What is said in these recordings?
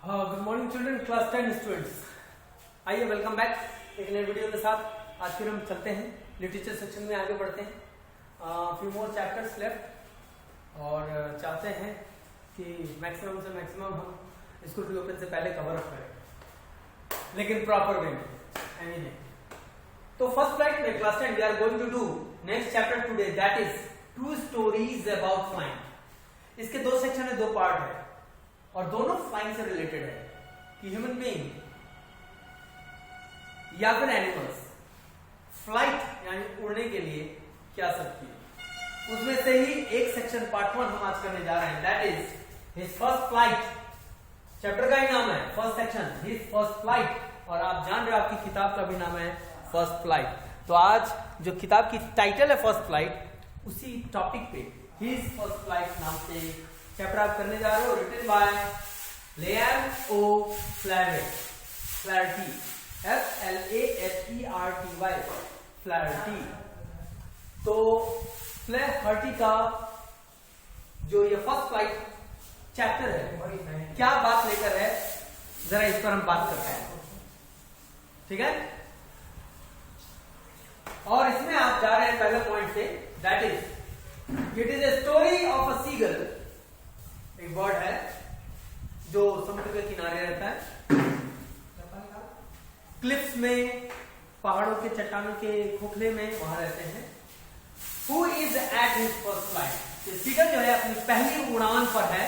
Good morning children, class 10 students. आइए welcome back एक नए वीडियो के साथ। आज फिर हम चलते हैं लिटरेचर सेक्शन में, आगे बढ़ते हैं। फ्यू मोर चैप्टर्स लेफ्ट और चाहते हैं कि मैक्सिमम से मैक्सिमम हम स्कूल रीओपन से पहले कवर अप करें, लेकिन प्रॉपर वे में एनी। तो फर्स्ट फ्लाइट में class 10 we are going to do next chapter today, that is true stories about flying. इसके दो सेक्शन है, दो पार्ट है और दोनों फ्लाइंग से रिलेटेड है कि ह्यूमन बीइंग या फिर एनिमल्स फ्लाइट यानी उड़ने के लिए क्या सब किए। उसमें से ही एक सेक्शन पार्ट 1 हम आज करने जा रहे हैं, that is his first flight. Chapter का ही नाम है first section, his first flight. और आप जान रहे हो आपकी किताब का भी नाम है फर्स्ट फ्लाइट। तो आज जो किताब की टाइटल है फर्स्ट फ्लाइट, उसी टॉपिक पे हिज फर्स्ट फ्लाइट नाम से चैप्टर आप करने जा रहे हो, written by Liam O'Flaherty, FLAHERTY, Flaherty. तो फ्लैherty का जो ये फर्स्ट फ्लाइट चैप्टर है, क्या बात लेकर है, जरा इस पर हम बात करते हैं, ठीक है। और इसमें आप जा रहे हैं पहले पॉइंट से, that is it is a story of a seagull. एक बर्ड है जो समुद्र के किनारे रहता है, क्लिफ्स में, पहाड़ों के चट्टानों के खोखले में वहां रहते हैं। Who is at his first flight? ये सीगल जो है अपनी पहली उड़ान पर है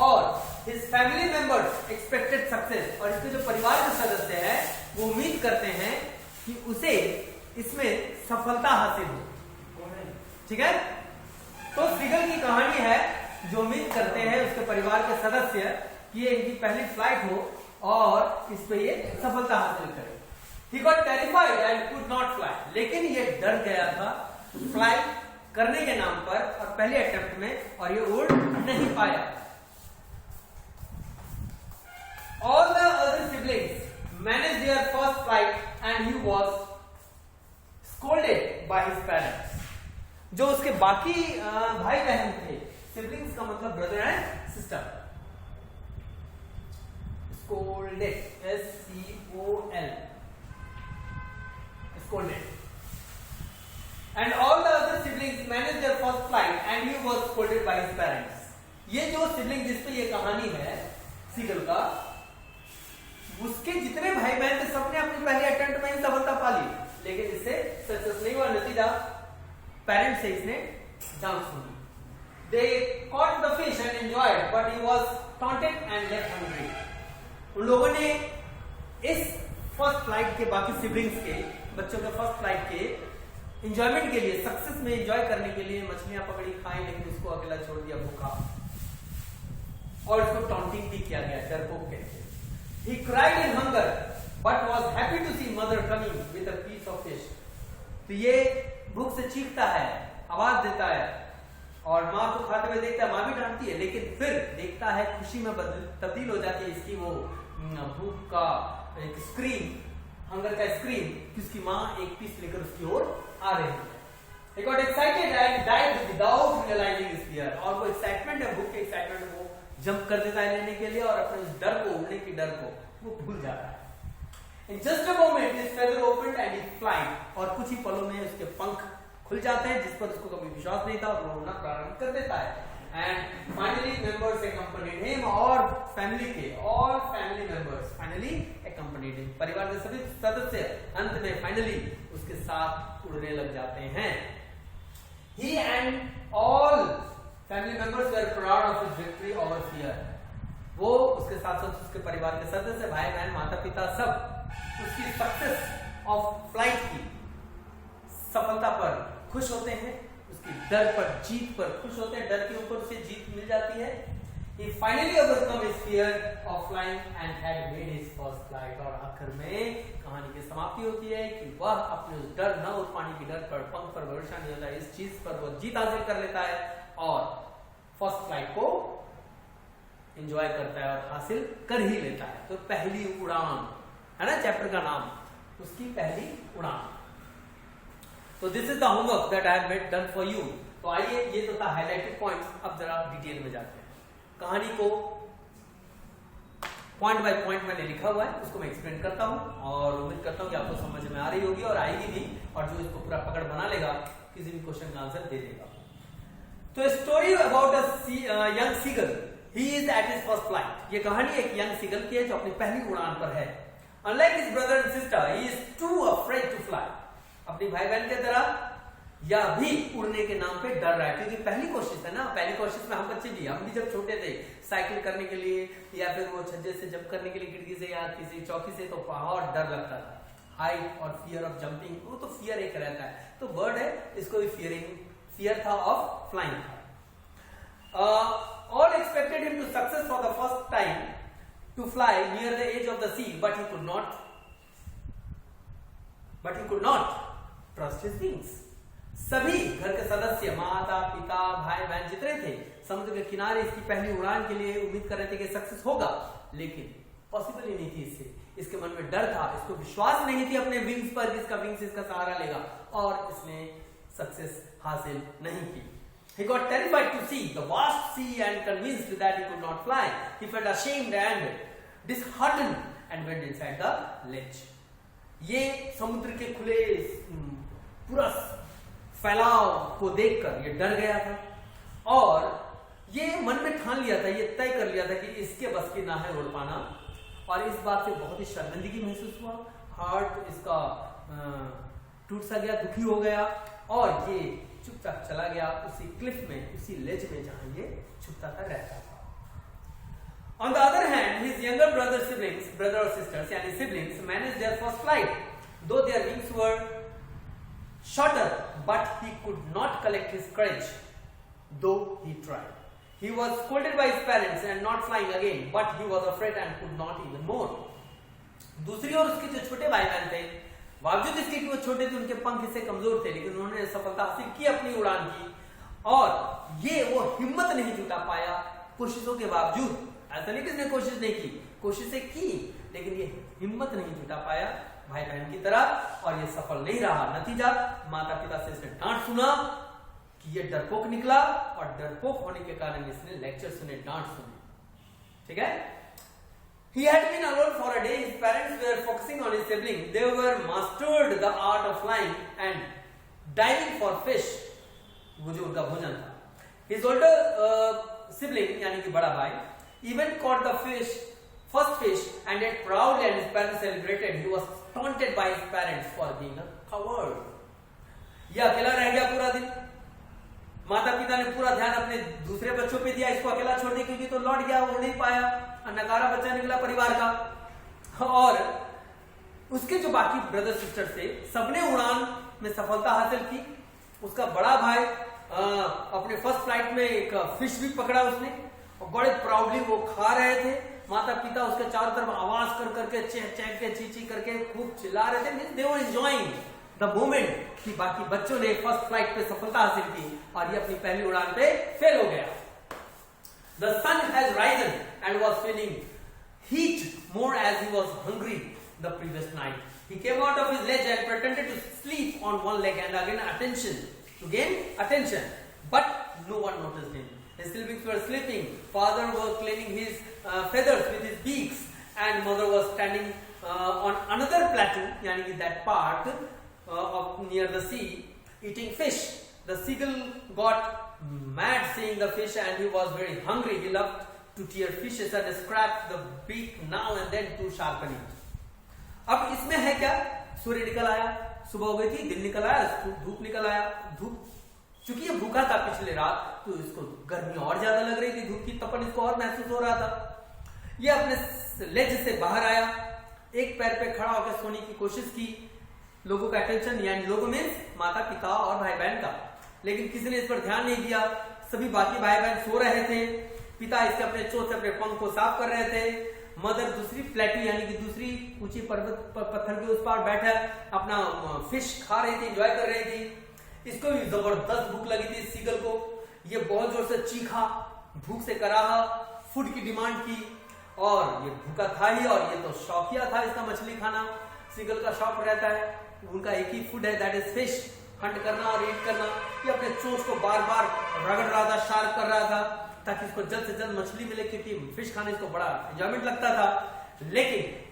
और his family members expected success, और इसके जो परिवार के सदस्य हैं वो उम्मीद करते हैं कि उसे इसमें सफलता हासिल हो, ठीक है। तो सीगल की कहानी है जो उम्मीद करते हैं उसके परिवार के सदस्य कि ये इनकी पहली फ्लाइट हो और इस पे ये सफलता हासिल करे। He got terrified and could not fly, लेकिन ये डर गया था फ्लाई करने के नाम पर और पहले अटेम्प्ट में, और ये उड़ नहीं पाया। All the other siblings managed their first flight and he was scolded by his parents। जो उसके बाकी भाई बहन थे, सिबलिंग्स का मतलब brother and sister, scolded, SCOL, scolded, and all the other siblings managed their first flight and he was scolded by his parents। ये जो सिबलिंग जिस पे ये कहानी है सीगल का, उसके जितने भाई बहन थे सबने अपनी पहले अटेम्प्ट में ही सफलता पा ली, लेकिन इससे सक्सेस नहीं हुआ। नतीजा पेरेंट्स से इसने जान सुनी। They caught the fish and enjoyed, but he was taunted and left hungry। उन लोगों ने इस फर्स्ट फ्लाइट के बाकी सिबलिंग्स के बच्चों के फर्स्ट फ्लाइट के एंजॉयमेंट के लिए, सक्सेस में एंजॉय करने के लिए मछलियां पकड़ी, खाई, लेकिन उसको अकेला छोड़ दिया भूखा, और इसको टॉन्टिंग भी किया गया, डरपोक कहते हैं। He cried in hunger, but was happy to see mother coming with a piece of fish। तो ये भूख से चीखता है, आवाज देता है, और माँ को खाते हुए देखता है, माँ भी डांटती है, लेकिन फिर देखता है खुशी में तब्दील हो जाती है इसकी वो भूख का एक स्क्रीम, हंगर का स्क्रीम, कि उसकी माँ एक पीस लेकर उसकी ओर आ रही है। He got excited and died without realizing his fear। और वो एक्साइटमेंट है, भूख के एक्साइटमेंट वो जंप कर देता है लेने के लिए, और अपने उस डर को, उड़ने की डर को वो भूल जाता है। In just a moment his feather opened and he flied, और कुछ ही पलों में उसके पंख खुल जाते हैं, जिस पर उसको कभी विश्वास नहीं था, और वो उड़ना प्रारंभ कर देता है। And finally members accompanied him, और फैमिली के all family members finally accompanied him, परिवार के सभी सदस्य अंत में फाइनली उसके साथ उड़ने लग जाते हैं। He and all family members were proud of his victory over fear। वो उसके साथ साथ उसके परिवार के सदस्य, भाई बहन, माता पिता, सब उसकी सक्सेस ऑफ फ्लाइट की सफलता पर खुश होते हैं, उसकी डर पर, जीत पर खुश होते हैं, डर के ऊपर उसे जीत मिल जाती है। He finally overcome his fear of flying and had made his first flight। और आखिर में कहानी की समाप्ति होती है कि वह अपने उस डर, न उड़ पाने की डर पर, पंख पर भरोसा नहीं होता, इस चीज पर वो जीत हासिल कर लेता है और फर्स्ट फ्लाइट को एंजॉय करता है और हासिल कर ही लेता है। तो पहली उड़ान है ना चैप्टर का नाम, उसकी पहली उड़ान। तो this is the homework that I have made done for you. तो आइए, ये तो था हाइलाइटेड पॉइंट्स, अब जरा डिटेल में जाते हैं। कहानी को पॉइंट बाय पॉइंट मैंने लिखा हुआ है, उसको मैं एक्सप्लेन करता हूँ और उम्मीद करता हूँ कि आपको समझ में आ रही होगी और आएगी भी, और जो इसको पूरा पकड़ बना लेगा किसी भी क्वेश्चन का आंसर दे देगा। तो story about a young seagull, he is at his first flight. ये कहानी एक यंग सीगल की है जो अपनी पहली उड़ान पर है। Unlike his brother and sister, he is too afraid to fly. अपनी भाई बहन की तरह या भी उड़ने के नाम पे डर रहा है, क्योंकि पहली कोशिश है ना। पहली कोशिश में हम बच्चे भी, हम भी जब छोटे थे साइकिल करने के लिए या फिर वो छज्जे से जंप करने के लिए खिड़की से या किसी चौकी से, तो बहुत डर लगता था। हाइट और फियर ऑफ जंपिंग, वो तो फियर एक रहता है। तो बर्ड है, इसको भी फियर था of flying. All expected him to success for the first time to fly near the edge of the sea, but he could not trust his wings. सभी घर के सदस्य, माता पिता भाई बहन जितने थे, समुद्र के किनारे इसकी पहली उड़ान के लिए उम्मीद कर रहे थे कि सक्सेस होगा, लेकिन पॉसिबल ही नहीं थी इससे। इसके मन में डर था, इसको विश्वास नहीं थी अपने विंग्स पर, जिसका विंग्स इसका सहारा लेगा, और इसने सक्सेस हासिल नहीं की। He got terrified to see the vast sea and convinced that he could not fly. He felt ashamed and disheartened and went inside the ledge. ये समुद्र के खुले पूरा फैलाव को देखकर ये डर गया था और ये मन में ठान लिया था, ये तय कर लिया था कि इसके बस की ना है उड़ पाना, और इस बात से बहुत ही शर्मिंदगी महसूस हुआ। हार्ट इसका टूट सा गया, दुखी हो गया, और ये चुपचाप चला गया उसी क्लिफ में, उसी लेज में जहां ये छुपता था, रहता था। On the other hand, his younger brother or sisters, yani siblings, managed their first flight. Though their wings were shorter, but he could not collect his courage, though he tried. He was scolded by his parents and not flying again, but he was afraid and could not even more. दूसरी ओर उसके जो छोटे भाई बहन थे, बावजूद इसके कि वो छोटे थे, उनके पंख इससे कमजोर थे, लेकिन उन्होंने सफलता हासिल की अपनी उड़ान की, और ये वो हिम्मत नहीं जुटा पाया कोशिशों के बावजूद। ऐसा नहीं कि इसने कोशिश नहीं की, कोशिशें की, लेकिन ये हिम्मत नहीं जुटा पाया भाई बहन की तरह, और ये सफल नहीं रहा। नतीजा, माता पिता से इसने डांट सुना कि ये डरपोक निकला, और डरपोक होने के कारण इसने लेक्चर सुने, डांट सुनी। ठीक है। He had been alone for a day. His parents were focusing on his sibling. They were mastered the art of flying and diving for fish, वो जो उनका भोजन था। His older sibling, यानी कि बड़ा भाई, even caught the first fish and ate proudly, and his parents celebrated. He was taunted by his parents for being a coward. ये अकेला रह गया पूरा दिन। माता पिता ने पूरा ध्यान अपने दूसरे बच्चों पे दिया, इसको अकेला छोड़ दिया, क्योंकि तो लौट गया, वो नहीं पाया, नकारा बच्चा निकला परिवार का। और उसके जो बाकी ब्रदर सिस्टर थे, सबने उड़ान में सफलता हासिल की। उसका बड़ा भाई अपने फर्स्ट फ्लाइट में एक फिश भी पकड़ा उसने, और बड़े प्राउडली वो खा रहे थे। माता पिता उसके चारों तरफ आवाज कर करके, चेक चेक के, चीची करके खूब चिल्ला रहे थे। दे वर एंजॉयिंग द मोमेंट कि बाकी बच्चों ने फर्स्ट फ्लाइट पे सफलता हासिल की और ये अपनी पहली उड़ान पे फेल हो गया। The sun has risen and was feeling heat more as he was hungry the previous night. He came out of his ledge and pretended to sleep on one leg and to gain attention. But no one noticed him. His siblings were sleeping. Father was cleaning his feathers with his beaks, and mother was standing on another plateau, yani that part near the sea, eating fish. The seagull got mad seeing the fish, and he was very hungry. He loved to tear fishes and scrape the beak now and then to sharpen it. अब इसमें है क्या, सूर्य निकल आया, सुबह हो गई थी, दिन निकल आया, धूप निकल आया। धूप चूंकि ये भूखा था पिछले रात, तो इसको गर्मी और ज्यादा लग रही थी, धूप की तपन इसको और महसूस हो रहा था। ये अपने लेज से बाहर आया, एक पैर पे खड़ा होकर सोने की कोशिश की, लोगों का अटेंशन, यानी लोगों में माता पिता और भाई बहन का, लेकिन किसी ने इस पर ध्यान नहीं दिया। सभी बाकी भाई बहन सो रहे थे। पिता इसके अपने चोट से अपने पंख को साफ कर रहे थे। मदर दूसरी प्लेटू यानी कि दूसरी ऊंची पर्वत पत्थर के उस पार बैठा अपना फिश खा रही थी, एंजॉय कर रही थी। इसको भी जबरदस्त भूख लगी थी सीगल को। ये बहुत जोर से चीखा, भूख से कराहा, फूड की डिमांड की, और ये भूखा था ही, और ये तो शौकिया था इसका मछली खाना। सीगल का शौक रहता है, उनका एक ही फूड है, दैट इज फिश। हंट करना और ईट करना। ये अपने चोंच को बार बार रगड़ रहा था, शार्प कर रहा था, ताकि इसको जल्द से जल्द मछली मिले, क्योंकि फिश खाने इसको बड़ा एंजॉयमेंट लगता था। लेकिन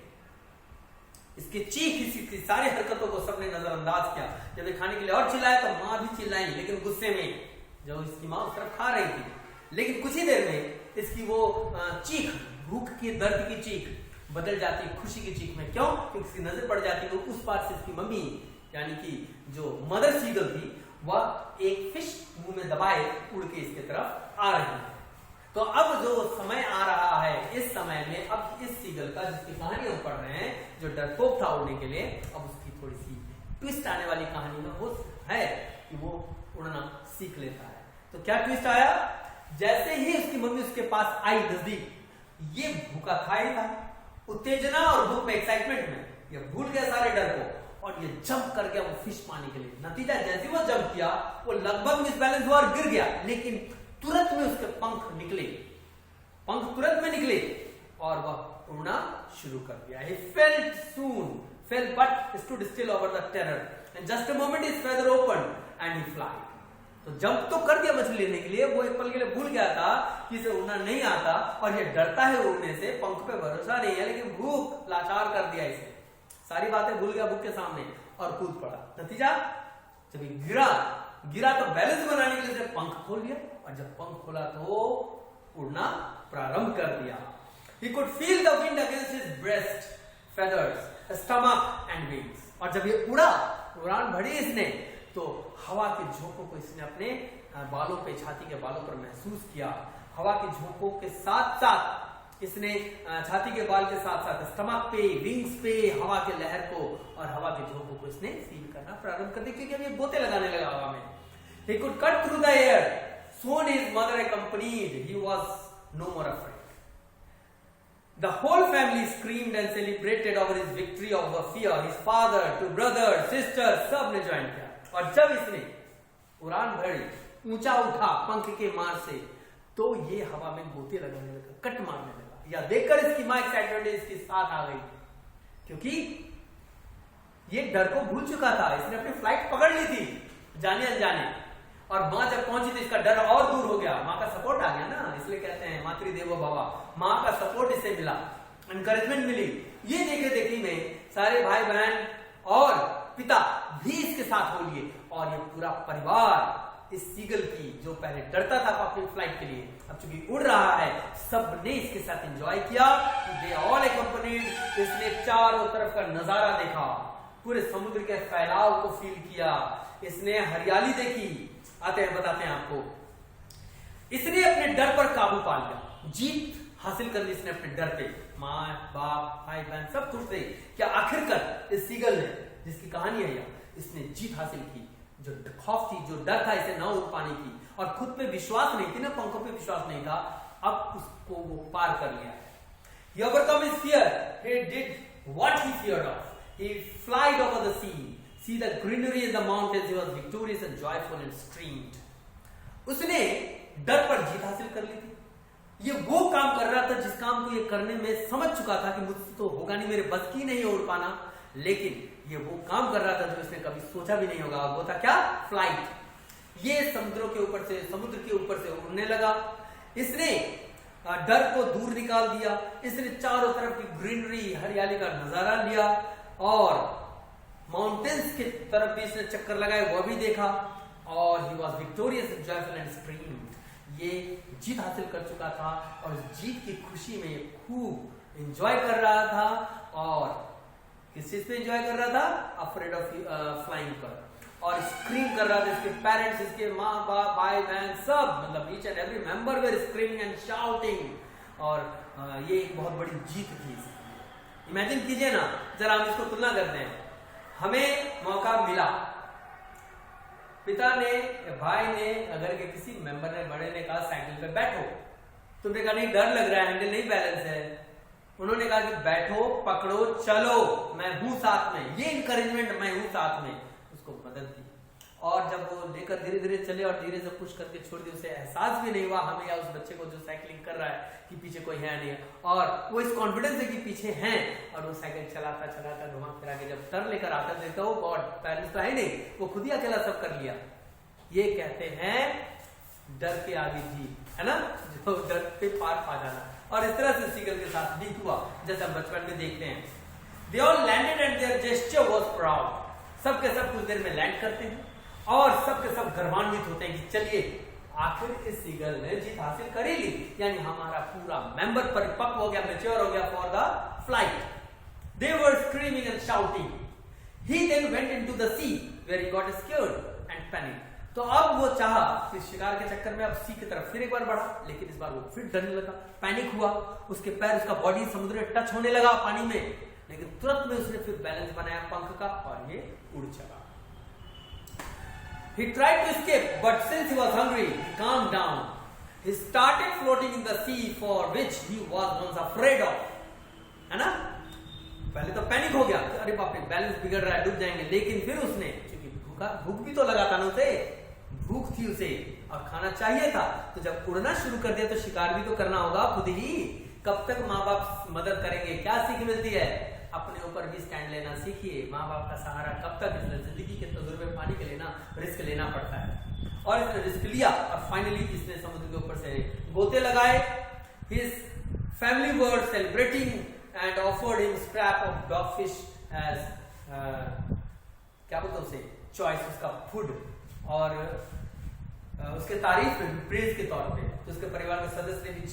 इसकी चीख, इसकी सारी हरकतों को सबने नजरअंदाज किया। जब ये खाने के लिए और चिल्लाया तो माँ भी चिल्लाई, लेकिन गुस्से में, जो इसकी माँ उस तरफ खा रही थी। लेकिन कुछ ही देर में इसकी वो चीख, भूख की, दर्द की चीख बदल जाती खुशी की चीख में। क्यों? क्योंकि इसकी नजर पड़ जाती कि उस पार से इसकी मम्मी, यानी कि जो मदर सीगल थी, वह एक फिश मुंह में दबाए उड़ के इसके तरफ आ रही है। तो अब जो समय आ रहा है, इस समय में अब इस सीगल का, जिसकी कहानी हम पढ़ रहे हैं, जो डरपोक था उड़ने के लिए, अब उसकी थोड़ी सी ट्विस्ट आने वाली कहानी में वो है कि वो उड़ना सीख लेता है। तो क्या ट्विस्ट आया? जैसे ही उसकी मम्मी उसके पास आई नजदीक, ये भूखा था ही था, उत्तेजना और भूख में, एक्साइटमेंट में ये भूल गया सारे डर को और ये जंप कर गया वो फिश पाने के लिए। नतीजा, जैसे वो जंप किया वो लगभग मिसबैलेंस हुआ और गिर गया, लेकिन तुरंत में उसके पंख निकले, पंख तुरंत में निकले और वह उड़ना शुरू कर दिया। He felt soon, fell but stood still over the terror. In just a moment his feather opened and he flew. तो जंप तो कर दिया मछली लेने के लिए, वो एक पल के लिए भूल गया था कि इसे उड़ना नहीं आता और ये डरता है उड़ने से, पंख पे भरोसा नहीं है, लेकिन भूख लाचार कर दिया इसे, सारी बातें भूल गया भूख के सामने और कूद पड़ा। नतीजा, जब ये गिरा तो बैलेंस बनाने के लिए उसने पंख खोल लिया और जब पंख खोला तो उड़ना प्रारंभ कर दिया। He could feel the wind against his breast, feathers, stomach and wings. और जब ये उड़ा, उड़ान भरी इसने, तो हवा के झोंकों को इसने अपने बालों पे, छाती के बालों पर महसूस किया। हवा के झोंकों के साथ साथ इसने छाती के बाल के साथ साथ स्टमक पे, विंग्स पे हवा के लहर को और हवा के झोंकों को इसने फील करना प्रारंभ कर दिया, क्योंकि अब ये गोते लगाने लगा हवा में। He could cut through the air. Soon his mother accompanied. He was no more afraid. The whole family screamed and celebrated over his victory over fear. His father, two brothers, sisters, सब ने join किया। और जब इसने उड़ान भरी, ऊंचा उठा पंख के मार से, तो ये हवा में गोते लगाने लगा, कट मारने लगा। या देखकर इसकी मां एक्साइटेड इसके साथ आ गई, क्योंकि ये डर को भूल चुका था। इसने अपनी फ्लाइट पकड़ ली थी जाने अनजाने, और मां जब पहुंची तो इसका डर और दूर हो गया। मां का सपोर्ट आ गया ना, इसलिए कहते हैं मातृदेवो भव। मां का सपोर्ट इसे मिला, एनकरेजमेंट मिली। ये देखे देखी में सारे भाई बहन और पिता भी इसके साथ हो लिए और ये पूरा परिवार इस सीगल की, जो पहले डरता था अपनी फ्लाइट के लिए, अब चूंकि उड़ रहा है, सब ने इसके साथ एंजॉय किया। They all accompanied. इसने चारों तरफ का नजारा देखा, पूरे समुद्र के फैलाव को फील किया, इसने हरियाली देखी। आते हैं, बताते हैं आपको। इसने अपने डर पर काबू पा लिया, जीत हासिल कर ली इसने अपने डर पे। माँ बाप भाई बहन सब खुश थे कि आखिरकार इस सीगल ने, जिसकी कहानी है, इसने जीत हासिल की। जो खौफ थी, जो डर था इसे न उड़ पाने की, और खुद पे विश्वास नहीं थी ना, पंखों पे विश्वास नहीं था, अब उसको वो पार कर लिया। He overcome his fear. He did what he feared of. He flied over the sea. See the greenery in the mountains. He was victorious and joyful and screamed. उसने डर पर जीत हासिल कर ली थी। ये वो काम कर रहा था जिस काम को ये करने में समझ चुका था कि मुझसे तो होगा नहीं, मेरे बस की नहीं उड़ पाना, लेकिन ये वो काम कर रहा था जो इसने कभी सोचा भी नहीं होगा। वो था क्या? फ्लाइट। ये समुद्रों के ऊपर से, समुद्र के ऊपर से उड़ने लगा। इसने डर को दूर निकाल दिया। इसने चारों तरफ की ग्रीनरी, हरियाली का नजारा लिया और माउंटेन्स की तरफ भी इसने चक्कर लगाए, वह भी देखा। और he was victorious and joyful and screamed. ये जीत हासिल कर चुका था और इस जीत की खुशी में खूब एंजॉय कर रहा था। और किस चीज पे एंजॉय कर रहा था? अफ्रेड ऑफ फ्लाइंग पर। और स्क्रीम कर रहा था। इसके पेरेंट्स, इसके माँ बाप, भाई बहन सब, मतलब each and every member were screaming and shouting. और ये एक बहुत बड़ी जीत थी। इमेजिन कीजिए ना, जरा हम इसको तुलना करते हैं। हमें मौका मिला, पिता ने, भाई ने, अगर के किसी मेंबर ने, बड़े ने कहा साइकिल पे बैठो, तुमने कहा नहीं डर लग रहा है, हैंडल नहीं बैलेंस है। उन्होंने कहा कि बैठो, पकड़ो, चलो, मैं हूं साथ में, ये इंकरेजमेंट, मैं हूं साथ में, उसको मदद दी। और जब वो लेकर धीरे धीरे चले और धीरे से पुश करके छोड़ दिया, उसे एहसास भी नहीं हुआ हमें या उस बच्चे को जो साइकिलिंग कर रहा है कि पीछे कोई है नहीं, और वो इस कॉन्फिडेंस है कि पीछे हैं। और वो साइकिल चलाता चलाता घुमा फिरा के जब टर्न लेकर आता देखता हो गॉड, पेरेंट्स तो है नहीं, वो खुद ही अकेला सब कर लिया। ये कहते हैं डर के आगे जीत। है ना, जो डर पे पार पा जाना। और इस तरह से सीगल के साथ भी हुआ, जैसे हम बचपन में देखते हैं। They all landed and their gesture was proud. सब के सब कुछ देर में लैंड करते हैं और सब के सब गर्वान्वित होते हैं कि चलिए आखिर इस सीगल ने जीत हासिल कर ही ली, यानी हमारा पूरा मेंबर परिपक्व हो गया, मैच्योर हो गया for the flight. They were screaming and shouting. He then went into the sea where he got scared and panicked. तो अब वो चाहा कि शिकार के चक्कर में अब सी की तरफ फिर एक बार बढ़ा, लेकिन इस बार वो फिर डरने लगा, पैनिक हुआ, उसके पैर, उसका बॉडी समुद्र में टच होने लगा पानी में, लेकिन तुरंत में उसने फिर बैलेंस बनाया पंख का और ये उड़ चला। He tried to escape, but since he was hungry, he calmed down. He started floating in the sea, for which he was once afraid of. है ना? पहले तो पैनिक हो गया, अरे बाप रे बैलेंस बिगड़ रहा है, डूब जाएंगे, लेकिन फिर उसने, क्योंकि भूख भी तो लगा था ना उसे, भूख थी उसे और खाना चाहिए था, तो जब उड़ना शुरू कर दिया तो शिकार भी तो करना होगा खुद ही। कब तक माँ बाप मदद करेंगे? क्या सीख मिलती है? अपने ऊपर भी स्टैंड लेना सीखिए। माँ बाप का सहारा कब तक? जिंदगी के तजुर्बे पानी के लेना, रिस्क लेना पड़ता है। और इसने रिस्क लिया और फाइनली इसने समुद्र के ऊपर से गोते लगाए। His family were celebrating and offered him scrap of dogfish as क्या बोलते हैं उसे, चॉइस, उसका फूड, और उसके तारीफ में प्रेज के तौर पे। तो उसके परिवार के सदस्य ने भी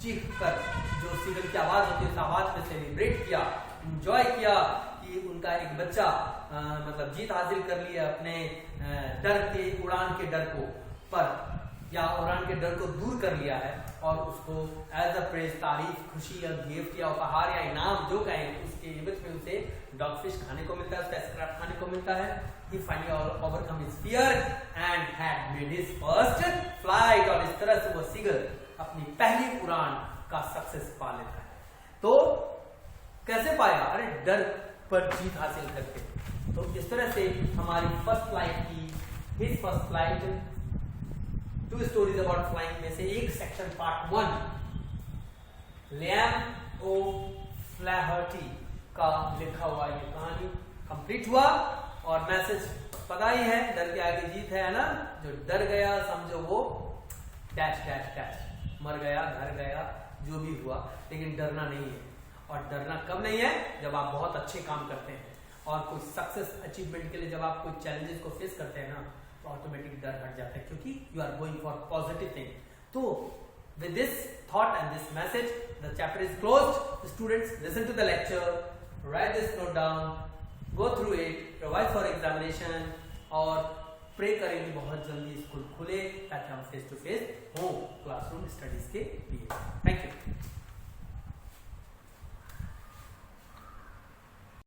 चीख कर जो सीगल की आवाज होती है उस आवाज में सेलिब्रेट किया, एंजॉय किया कि उनका एक बच्चा मतलब जीत हासिल कर लिया अपने डर के, उड़ान के डर को, पर या उड़ान के डर को दूर कर लिया है, और उसको एज अ प्रेज, तारीफ, खुशी या गिफ्ट या उपहार या इनाम जो कहें, उसके एवज में उसे डॉगफिश खाने को मिलता है, उसका स्क्रैप खाने को मिलता है। He finally overcome his fear and had made his first flight, और इस तरह से वो सीगल अपनी पहली उड़ान का सक्सेस पा लेता है। तो कैसे पाया? अरे डर पर जीत हासिल करके। तो इस तरह से हमारी फर्स्ट फ्लाइट की, his first flight, 2 stories about flying में से एक सेक्शन पार्ट 1 लियाम ओ फ्लैहर्टी का लिखा हुआ ये कहानी कंप्लीट हुआ। और मैसेज पता ही है, डर के आगे जीत है ना। जो डर गया समझो वो डैश डैश डैश, मर गया, घर गया, जो भी हुआ, लेकिन डरना नहीं है। और डरना कब नहीं है? जब आप बहुत अच्छे काम करते हैं और कोई सक्सेस अचीवमेंट के लिए जब आप कोई चैलेंजेस को फेस करते हैं ना, तो ऑटोमेटिक डर हट जाता है, क्योंकि you are going for positive thing. तो with this thought and this message the chapter is closed. Students, listen to the lecture, write this note down, go through it, revise for examination, और pray करेंगे बहुत जल्दी school खुले ताकि हम face to face हो classroom studies के लिए।